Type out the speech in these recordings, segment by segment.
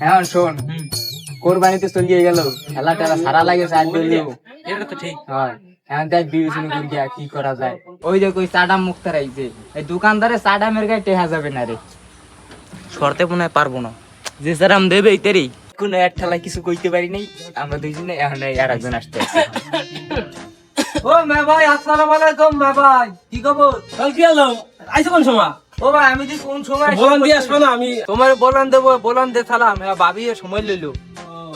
এখন শোন, কোরবানিতে চলিয়ে গেল, খেলা টেলা সারা লাগে সাহায্য করলেও এটা তো ঠিক। হয়। এখন তাই বিবেচনা করি গিয়া কি করা যায়। ওই যে কই চাডাম মুক্তার আইছে, এই দোকানদারে চাডামের গায়ে টেহা যাবে না রে। শর্তে মনে হয় পারবো না, যে স্যারাম দেবে এইটারই। কোনো এক ঠেলায় কিছু কইতে পারি নাই আমরা দুইজনে, এখন আর একজন আসতে আছে। ও মে ভাই, আসসালামু আলাইকুম মে ভাই, কি খবর? কাল কি আলো আইসো কোন সময়? ও ভাই, আমি যে কোন সময় বলান দিয়ে আসবো না আমি। তোমার বলান দেবো, বলান দে সালাম। ভাবি সময় লইলো,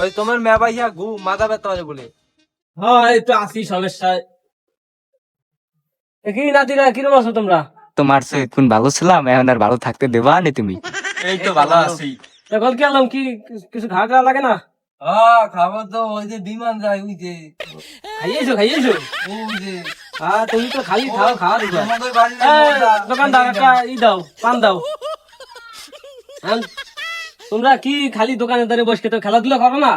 ওই তোমার মে ভাই গু মাথা ব্যথা হয় বলে। হ্যাঁ একটু আসি সমস্যায়। কি নাতিরা কিরকম আছো তোমরা? তোমার সে কোন ভালো ছিলাম, এখন আর ভালো থাকতে দেবা নি তুমি। এই তো ভালো আছি। কাল কি আলাম, কি কিছু খাওয়া লাগে না? হ্যাঁ খাবো তো, ওই যে বিমান যায় ওই যে, খাইয়েছো ওই যে হ্যাঁ, তুমি তো খালি খাও, খাওয়া দিবা। তোমাদের বাড়ি দোকানদার একটা দাও, পান দাও। হ্যাঁ, তোমরা কি খালি দোকানে দাঁড়িয়ে বসে তো খেলাধুলা করো না?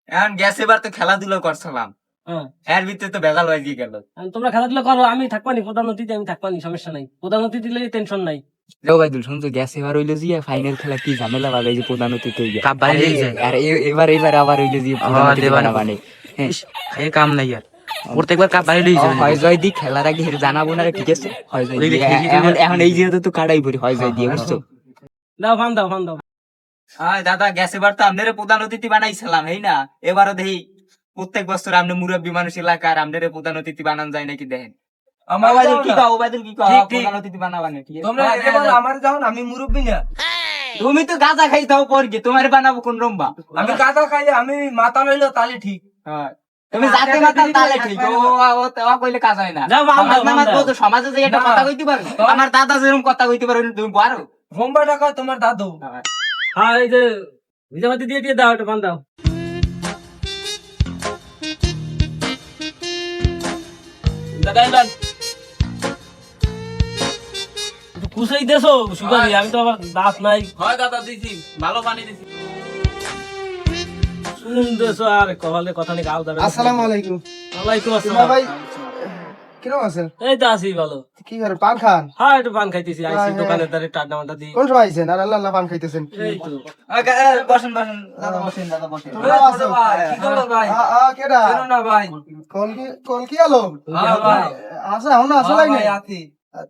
এখন গেছে এবার তো খেলাধুলা করছিলাম, হ্যাঁ, এর ভিতরে তো বেজাল হয়ে গেল। তোমরা খেলাধুলা করো, আমি থাকবানি প্রধান অতিথি, আমি থাকবানি, সমস্যা নাই। প্রধান অতিথি দিলে টেনশন নাই। জগাইদুল শুনছো গেছে এবার হইলো যে ফাইনাল খেলা কি ঝামেলা বাজে, যে প্রধান অতিথি হইয়া। কাপ বাইরে আরে, যায়। আর এবার আবার হইলো যে প্রধান হ্যাঁ, অতিথি দেবানি। বানাবানে। হ্যাঁ, এই কাম নাই আর, প্রত্যেকবার কাপ বাইরে লই যাবে। হয় জয় দি খেলার আগে হেরে জানাবো না রে, ঠিক আছে? হয় জয় দি। ওই যে খেলি এখন এখন এই যেহেতু তো কাটাই পড়ি, হয় জয় দিয়ে, বুঝছো? দাও, ফান দাও, ফান দাও। হ্যাঁ দাদা, গেছে এবার তো আপনার প্রধান অতিথি বানাইছিলাম, এই না? এবারও দেখি প্রত্যেক বছর আপনি মুরব্বী মানুষ এলাকার আপনার প্রধান অতিথি বানান যায় নাকি দেখেন। আমার ওবায়দুল কি কও, ওবায়দুল কি কও, ঠিক, ঠিক। প্রধান অতিথি বানাবানে, ঠিক আছে? তোমরা এবার আমার যাও, আমি মুরব্বী না, তুমি তো গাঁজা খাইতাও পরগে, তোমার বানাবো কোন রম্বা? আমি কাদা খাই, আমি মাথা লইলো তাহলে ঠিক। হ্যাঁ, তুমি যাতে মাথা তালে ঠিক, ও কইলে কাজ হয় না। যাও, বাম দাও, সমাজ নামাজ বাম দাও। বোঝো, সমাজে যে একটা না। কথা কইতে পারো, আমার দাদা যেরকম কথা কইতে পারো তুমি পারো। রোম্বা টাকা তোমার দাদু। হ্যাঁ, এই যে ভিজাবাতি দিয়ে দিয়ে দাও, একটা ফান দাও। কুসাই দেছো সুগারি, আমি তো আবার দাঁত নাই। হয় দাদা, দিছি ভালো পানি দিছি। শুনুন দেছো আর কপালে কথা নেই, গাল দাঁড়াবে। আসসালামু আলাইকুম। ওয়ালাইকুম তোমরা আসসালাম। ভাই কিরকম আছেন? এই তো আছি ভালো। কি করে পান খান? হ্যাঁ, একটু পান খাইতেছি, আইছি হ্যাঁ, দোকানের দ্বারে টাড্ডা মাড্ডা দিই। কোন সময় আইছেন আর আল্লাহ আল্লাহ পান খাইতেছেন? এই তো বসেন বসেন দাদা, বসেন দাদা, বসেন। তোমরা ছোট ভাই, কি খবর ভাই? কেডা? কেন না ভাই? কলকি আলো? হ্যাঁ ভাই, আছে এখন আসলে হ্যাঁ নাই। ভাই, আছি।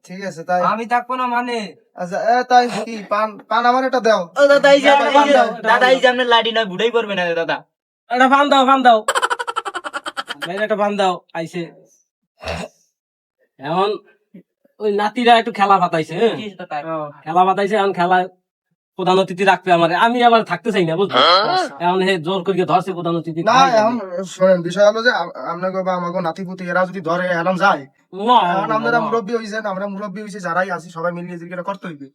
ঠিক আছে তাই। আমি থাকবো না মানে? আচ্ছা তাই কি পান পান আমার এটা দাও। ও দাদা, এই যে দাদা, পান দাও। দাদা, এই যে আপনার লাডি নয় বুড়াই করবে না দাদা। একটা ফান দাও, ফান দাও। ভাই, একটা ফান দাও। আইছে এখন ওই নাতিরা একটু খেলা পাতাইছে, হ্যাঁ? খেলা পাতাইছে, এখন খেলা প্রধান অতিথি রাখবে আমারে, আমি আবার থাকতে চাই না, বুঝছো? এখন হে জোর করিয়ে ধরছে প্রধান অতিথি। না এখন শোনেন, বিষয় হলো যে আপনাকে বা আমাকে নাতিপুতি এরা যদি ধরে এলাম যায়, এখন আপনারা মুরব্বী হয়েছেন, আমরা মুরব্বী হয়েছি, যারাই আছি সবাই মিলিয়ে জিজ্ঞাসা করতে হইবে।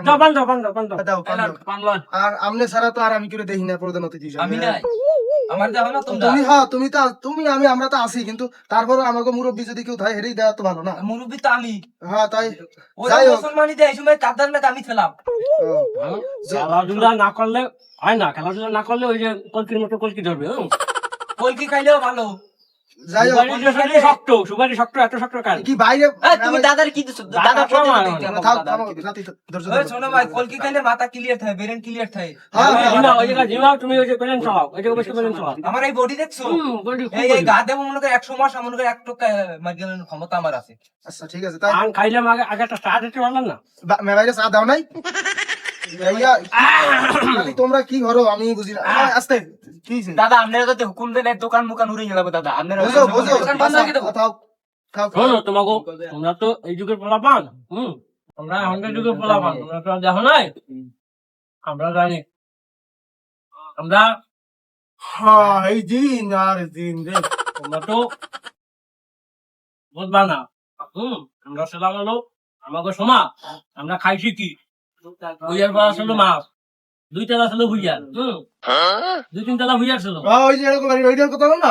দাও, পান দাও, পান দাও, পান দাও। দাও, পান দাও। পানলন আর আমনে ছাড়া তো আর আমি করে দেখি না প্রধান অতিথি হিসাবে। আমি নাই, আমার যাবো না তোমরা? তুমি হ্যাঁ তুমি তো তুমি আমি আমরা তো আছি, কিন্তু তারপরে আমাকে মুরব্বী যদি কেউ থাকে হেরেই দেওয়া তো ভালো না। মুরব্বী তো আমি। হ্যাঁ তাই ওই যাই হোক। মুসলমানি দেয়, এই সময় কাদার মেঘ আমি ছিলাম। খেলাধুলা না করলে হয় না, খেলাধুলা না করলে ওই যে কলকির মতো কলকি ধরবে। কলকি খাইলেও ভালো। যাই হোক, সুপারি শক্ত, সুপারি শক্ত, এত শক্ত কাজ। কি বাইরে তুমি দাদার কি দিছো? দাদা দাদা প্রধান আমার, অতিথি, আমার থাক, দাদা। থামো, রাতি ধৈর্য ওই ধরো। শোনো ভাই, কলকি খাইলে মাথা ক্লিয়ার থাকে, ব্রেন ক্লিয়ার থাকে। হ্যাঁ, হ্যাঁ, জিমাও, ওই জায়গায় জিমাও, তুমি ওই যে প্যালেন্ট চালাও, ওই জায়গায় বসে প্যালেন্ট চালাও। আমার এই বডি দেখছো? body খুব এই body। গা দেবো মনে করে 100 মাস, মনে করে 1 টাকা মার্গেলের ক্ষমতা আমার আছে। আচ্ছা ঠিক আছে তাই। পান খাইলাম, আগে আগে একটা চা দিতে পারলাম না। মেলাইরে চা দাও নাই? ভাইয়া, খালি তোমরা কি করো আমি বুঝি না। আস্তে কি হইছে? দাদা আপনারা তো হুকুম দেন, দোকান মুকান উড়ে গেল দাদা। আপনারা বুঝো বুঝো থাও থাও। শোনো, তোমাকে, তোমরা তো এই যুগের পোলা পান, আমরা এখনকার যুগের পোলা পান, তোমরা তো আর দেখো নাই, আমরা জানি। আমরা হ্যাঁ এই দিন আর দিন রে। তোমরা তো বুঝবা না। আমরা ছিলাম হলো আমাকে সমা, আমরা খাইছি কি ভুইয়ার পর আসলো মাছ, 2 তলা ছিল ভুইয়ার, 2-3 তলা ভুইয়ার ছিল। ওই যে এরকম ওইটার কথা বল না।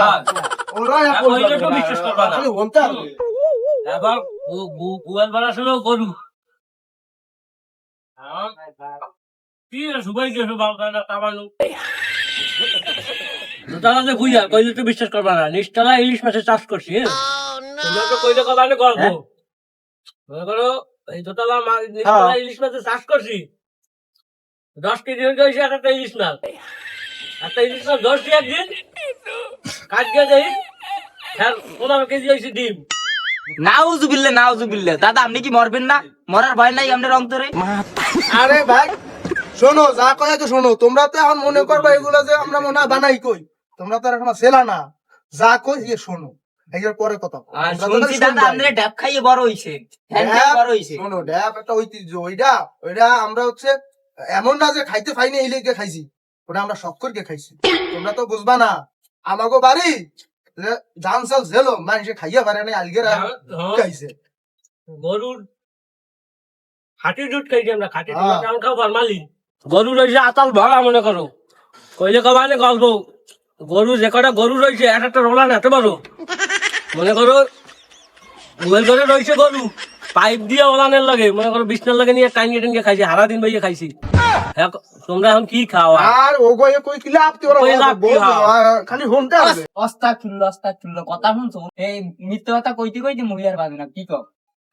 ওরা এখন ওইটা তো বিশ্বাস করবা না। খালি হন্তা। এবার গুয়ার পাড়া ছিল গরু। কি রে সুবাই গেছো বালকাটা তাবানু। দোতলা যে ভুইয়া, কইলে তো বিশ্বাস করবা না, নিচতলা ইলিশ মাছের চাষ করছি, তোমরা তো কইলে কথা আমি গল্প। মনে করো এই দোতলা নিচতলা ইলিশ মাছের চাষ করছি, 10 কেজি হয়ে গেছে একটা ইলিশ মাছ। একটা ইলিশ মাছ 10 দিয়ে একদিন কাটকে দেই, 15 কেজি হয়েছে ডিম। নাউজুবিল্লাহ দাদা, আপনি কি মরবেন না? মরার ভয় নাই আপনার অন্তরে? আরে ভাই শোনো, যা কয় তো শোনো। তোমরা তো এখন মনে করবে এগুলো যে আমরা মনে হয় বানাই কই। তোমরা তো আর এখন ছেলা না, যা কই ইয়ে শোনো। এর পরে কথা কও। আর তোমরা তো শুনছি শুনবাই। দাদা আপনারা ডাব খাইয়ে বড় হইছে, ধ্যান খেয়ে বড় হইছে। শোনো, ড্যাব একটা ঐতিহ্য। ওইটা আমরা হচ্ছে এমন না যে খাইতে পাইনি এই লেগে খাইছি, ওটা আমরা শখ করে খাইছি। তোমরা তো বুঝবা না, আমাগো বাড়ি জান সাল জেলো মানুষে খাইয়া পারে না, আলগেরা খাইছে। গরুর খাঁটি দুধ খাইছি আমরা, খাঁটি দুধ হ্যাঁ। কেমন খাও ফরমালি। গরু রয়েছে আতাল ভরা মনে করো, কইলে কবানে গল্প। গরু যে কটা গরু রয়েছে এক একটা রোলান এত বড় মনে করো, গোল করে রয়েছে গরু, পাইপ দিয়ে ওলানের লাগে মনে করো, বিছনার লাগে নিয়ে টাইনিয়ে টাইনিয়ে খাইছি, হারা দিন বইয়ে খাইছি। হ্যাঁ, তোমরা এখন কি খাও? আর ও গয়ে কই কি লাভ তোরা কই লাভ কি বলবো, হয়? খালি শুনতে হবে। অস্তাগফিরুল্লাহ কথা শুনছো? এই মিথ্যা কথা কইতে কইতে মরিয়ার বাজে না, কি কও?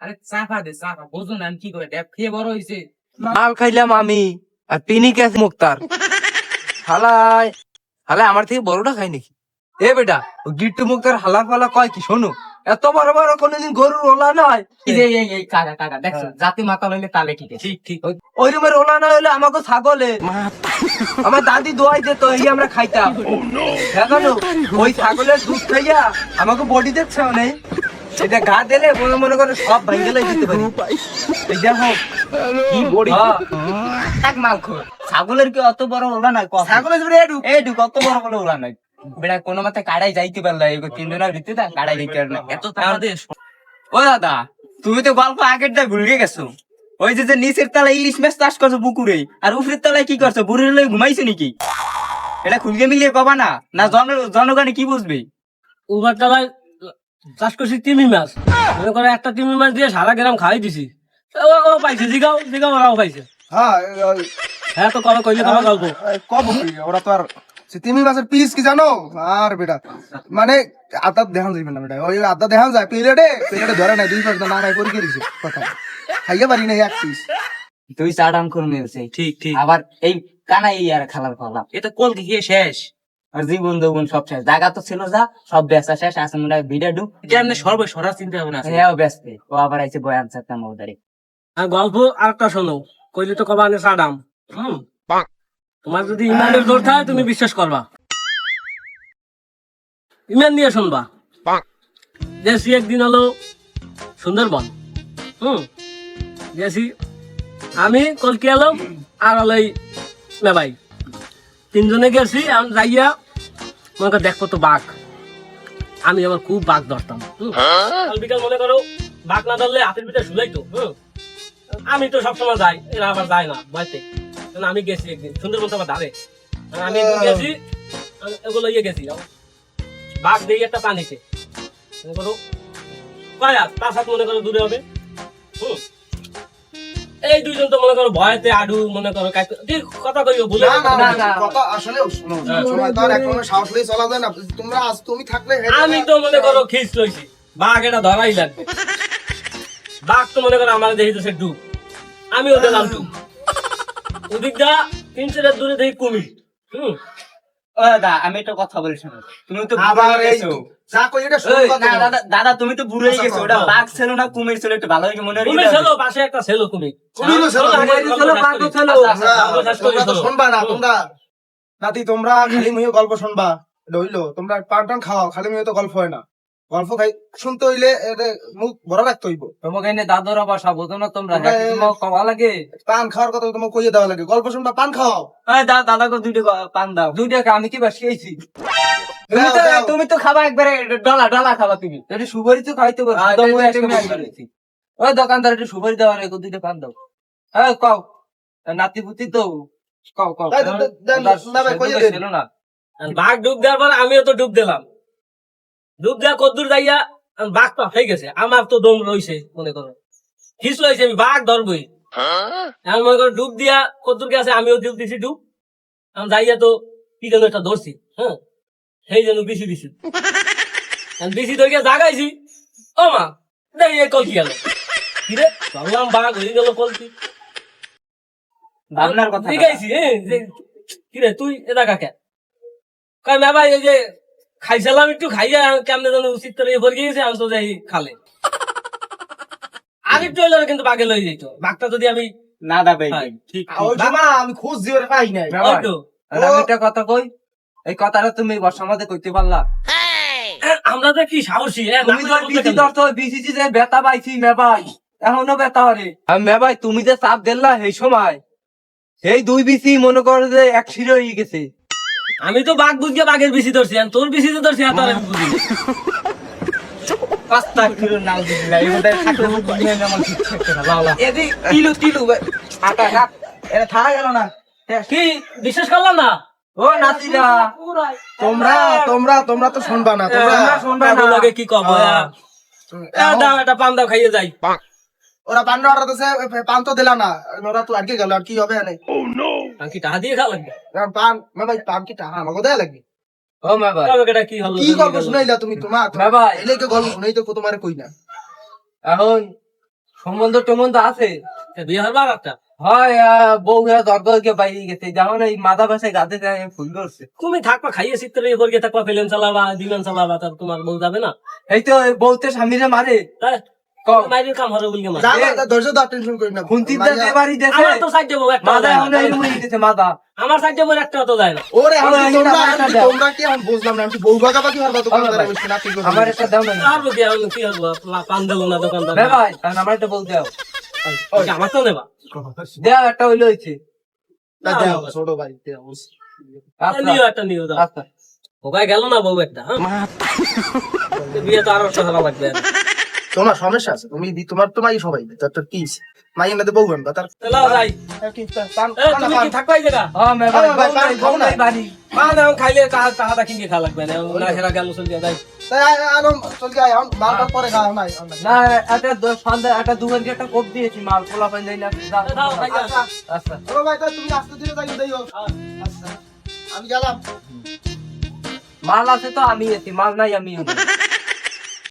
আরে চাপা দে চাপা, বুঝুন আমি কি করে ড্যাব খেয়ে বড় হইছে। মাল খাইলাম আমি, আর পিনি গেছে মুক্তার। হালাই হালাই আমার থেকে বড়টা খাই নাকি? এ বেটা, ও গিট্টু মুক্তার হালা ফালা কয় কি শোনো, এত বড় বড় কোনদিন গরুর ওলা নয়। এই কাকা দেখছো, জাতি মাতাল হইলে তালে কি ঠিক ঠিক। ওই রুমের ওলা না হইলে আমাকে ছাগলে আমার দাদি দোয়াই দিত, এই আমরা খাইতাম। এখনো ওই ছাগলের দুধ খাইয়া আমাকে বডি দেখছে নেই, এটা গা দিলে মনে মনে করে সব ভাঙ্গেলে দিতে পারি। এই দেখো কি বডি। এক মাল খোর, ছাগলের কি অত বড় ওলা নাই? ছাগলের জন্য এডু কত বড় বড় ওলা নাই বেটা, কোনো মতে কাড়াই যাইতে পারলা, এই তিনজনের ভিতরে কাড়াই যাইতে পারলা এত তাড়াতাড়ি। ও দাদা, তুমি তো গল্প আগেরটা ভুলে গেছো। ওই যে নিচের তলায় ইলিশ মাছ চাষ করছো পুকুরে, আর উপরের তলায় কি করছো? বুড়ির লই ঘুমাইছো নাকি? এটা খুলকে মিলিয়ে কবা না, না জনগণে কি বুঝবে? উবার তলায় চাষ করছি তিমি মাছ, মনে করো একটা তিমি মাছ দিয়ে সারা গ্রাম খাই দিছি। ও পাইছে, জিগাও জিগাও, ওরাও পাইছে। হ্যাঁ হ্যাঁ তো কবে কইলে কবে গল্প। কব কি ওরা তো আর তিমি মাছের পিস কি জানো? আর বেটা মানে আদা দেখান যাইবে না বেটা, ওই আদা দেখান যায় প্লেটে ধরে নাই, 2 পাঁচ না রাই করে দিছে কথা খাইয়া পারি না এক পিস। তুই চাটাম করে নিয়েছে ঠিক ঠিক, আবার এই কানাই আর খালার ফলা, এটা কলকে গিয়ে শেষ। আর জীবন যৌবন সব শেষ, জায়গা তো ছিল যা, সব বেচা শেষ। আছে মনে হয় ভিডিও ডু, এটা আপনি সর্বসরা চিন্তা ভাবনা আছে। হ্যাঁ ব্যস্ত, ও আবার আইছে বয়ান চাতাম ওদারে। আর গল্প আরেকটা শোনো, কইলে তো কবা আনে সাডাম। তোমার যদি ইমানের জোর থাকে তুমি বিশ্বাস করবা, ইমান নিয়ে শুনবা। গেছি একদিন হলো সুন্দরবন, গেছি আমি, কলকি আলম আর হলো মেবাই, তিনজনে গেছি। আমি যাইয়া মনে করো দেখবো তো বাঘ, আমি আবার খুব বাঘ ধরতাম। কাল বিকাল মনে করো বাঘ না ধরলে হাতের ভিতরে ঝুলাইতো। আমি তো সবসময় যাই, এরা আবার যায় না বাড়িতে। আমি গেছি একদিন সুন্দরবন তো আবার ধারে, আমি একদিন গেছি, এগুলো ইয়ে গেছি, বাঘ দিয়ে একটা পানিতে মনে করো কয় হাত, 5 হাত মনে করো দূরে হবে। এই দুইজন তো মনে করো ভয়তে আডু মনে করো ঠিক কথা কইও ভুলে না না না কথা আসলে শোনো, সময় তো আর একদম সাহস লই চলা যায় না। তোমরা আজ তুমি থাকলে আমি তো মনে করো খিস লইছি, বাঘ এটা ধরাই লাগবে। বাঘ তো মনে করো আমার দেখি তো সে ডুব, আমিও দিলাম ডুব। ওদিকটা 300 হাত দূরে দেখি কুমির। ও দাদা, আমি একটা কথা বলি শোনো, তুমি তো আবার বুড়ো এই গেছো। যা কই এটা ওই, শুনবা না তোমরা। দাদা তুমি তো বুড়ো হয়ে গেছো, ওটা আচ্ছা, বাঘ ছিল না কুমির ছিল, একটু ভালো হয়ে মনে কুমির ছিল, পাশে একটা ছিল কুমির। কুমিরও ছিল, কুমিরও ছিল, বাঘও ছিল। তোমরা তো শুনবা না, তোমরা নাতি তোমরা খালি মুহে গল্প শুনবা, এটা হইলো তোমরা পান টান খাও, খালি মুহে তো গল্প হয় না। গল্প খাই শুনতে হইলে এটা মুখ ভরা রাখতে হইব। তোমাকে এনে দাদুর বাসা বোঝো না তোমরা, তোমরা তোমাকে কমা লাগে। পান খাওয়ার কথা তোমাকে কইয়ে দেওয়া লাগে, গল্প শুনবা পান খাও। দাদাকে দুইটা পান দাও। দুইটাকে আমি কি বাসিয়েছি? তুমি তো খাবা একবারে ডলা খাবা তুমি। এটা সুপারি তো খাইতে পারো। হ্যাঁ, দম হয়ে তুমি আসবে বলছি। ওই দোকানদার একটু সুপারি দেওয়ার এগো দুইটা পান দাও। হ্যাঁ কও, নাতি পুতি তো কও কও। না ভাই কইয়ে দেন। ছিল না। বাঘ ডুব দেওয়ার পর আমিও তো ডুব দিলাম। ডুব দেওয়া কদ্দূর যাইয়া বাঘ পা হয়ে গেছে, আমার তো দম রইছে মনে করো, খিস লইছে, আমি বাঘ ধরবই। আমি মনে করো ডুব দিয়া কদ্দূর গেছে, আমিও ডুব দিছি ডুব। আমি যাইয়া তো কি যেন একটা ধরছি, সেই যেন বিছি বিছি ধরিয়া জাগাইছি। ও মা দেখি এই কলকি গেল, কিরে ধরলাম বাঘ হয়ে গেল কলকি। ভাবনার কথা জিগাইছি যে কি রে তুই এটা কাকে কয় মে ভাই এই যে খাইছিলাম একটু খাইয়া কেমনে জানো উচিত করে ভরে গিয়েছে আমি তো যাই খালে আর একটু হইলে কিন্তু বাগে লই যেত বাঘটা যদি আমি না দাবে হ্যাঁ। ঠিক ওই সময় আমি খোঁজ দিয়ে ওরে পাই নাই ওই তো, আমি একটা কথা কই, এই কথাটা তুমি বর্ষার মধ্যে কইতে পারলা? আমরা তো কি সাহসী তুমি তো বিসি ধরছো, বিসিজি যে ব্যথা পাইছি মেবাই, এখনো ব্যথা হরে। মেবাই তুমি যে চাপ দিলা এই সময়, এই 2 বিসি মনে করো যে এক শিরে হয়ে গেছে। আমি তো বাঘ বুঝকে বাঘের বেশি ধরছি আর তোর বেশি তো ধরছি আর তোর আমি বুঝি না। 5 কিলো নাল দিবি না এই মধ্যে থাকলে মুখ নিয়ে আমার ঠিক থাকতে না লালা এদি তিলু আটা রাখ, এটা থাকা গেল না। কি বিশ্বাস করলাম না ও নাতিরা, তোমরা তো শুনবা না তোমরা তোমরা শুনবা না। লাগে কি কব দাও একটা পান দাও খাইয়ে যাই ওরা পান অর্ডার দিছে পান তো দিলা না ওরা তো আটকে গেল আর কি হবে না পান কি টাকা দিয়ে খাওয়া লাগবে পান ভাই পান কি টাকা আমাকে দেয়া লাগবে ও মেবাই, তবে এটা কি হলো কি গল্প শুনাইলা তুমি তোমার মেবাই এলাকে গল্প শুনাই তো তোমার কই না এখন সম্বন্ধ টম্বন্ধ আছে, বিয়ে হবার একটা হয় বউ দরদরকে বাইরে গেছে, যেমন এই মাথা পাশে গাছে ফুল করছে। তুমি থাকবা খাইয়ে চিত্রে ভরিয়ে থাকবা ফেলেন চালাবা দিলেন চালাবা তার তোমার বউ যাবে না এই তো বউতে স্বামীরে মারে, তাই কম মাইরের কাম হবে বলি আমার যা না ধৈর্য ধর টেনশন করি না খুন্তি বাড়ি দেশে আমার তো সাইড যাবো একটা মাথা এখন এই হয়ে গেছে মাথা। আমার সাইড যাবো একটা তো যায় না ওরে আমার এটা দাও। তোমরা কি আমি বুঝলাম না আমি বউ বাগাবাগি পারবা দোকানদার আমি শোনা কি করব আমার একটা দাও না আর কি আমি কি হলো পান দিল না দোকানদার মেবাই, কারণ আমার একটা বলতে দাও, আমার তো নেবা দেও একটা হইলো হয়েছে। ছোট ভাই দেও আচ্ছা নিও একটা নিও দাও আচ্ছা ওগায় গেল না বউ একটা হ্যাঁ বিয়ে তো আরো টাকা লাগবে তোমার সমস্যা আছে তুমি তোমার মাই সবাই তোর কি মাই এনে বউ আনবা তার চলো যাই কি পান তুমি কি থাকবাই জায়গা হ্যাঁ মেবাই, ভাই, ভাই, বউ নাই বাড়ি। মা না খাইলে টাকাটা কিনে খাওয়া লাগবে না না হেরা গেল চলে যাই তাই আলম চল গায় আম বারবার পরে খাও নাই না একটা সন্ধ্যা একটা দুবার কি একটা কোপ দিয়েছি, মাল পোলা পাই যাই না। দাও ভাই আচ্ছা ও ভাই তাই তুমি আস্তে ধীরে যাই দিও আচ্ছা আমি গেলাম মাল আছে তো আমি এসি, মাল নাই আমি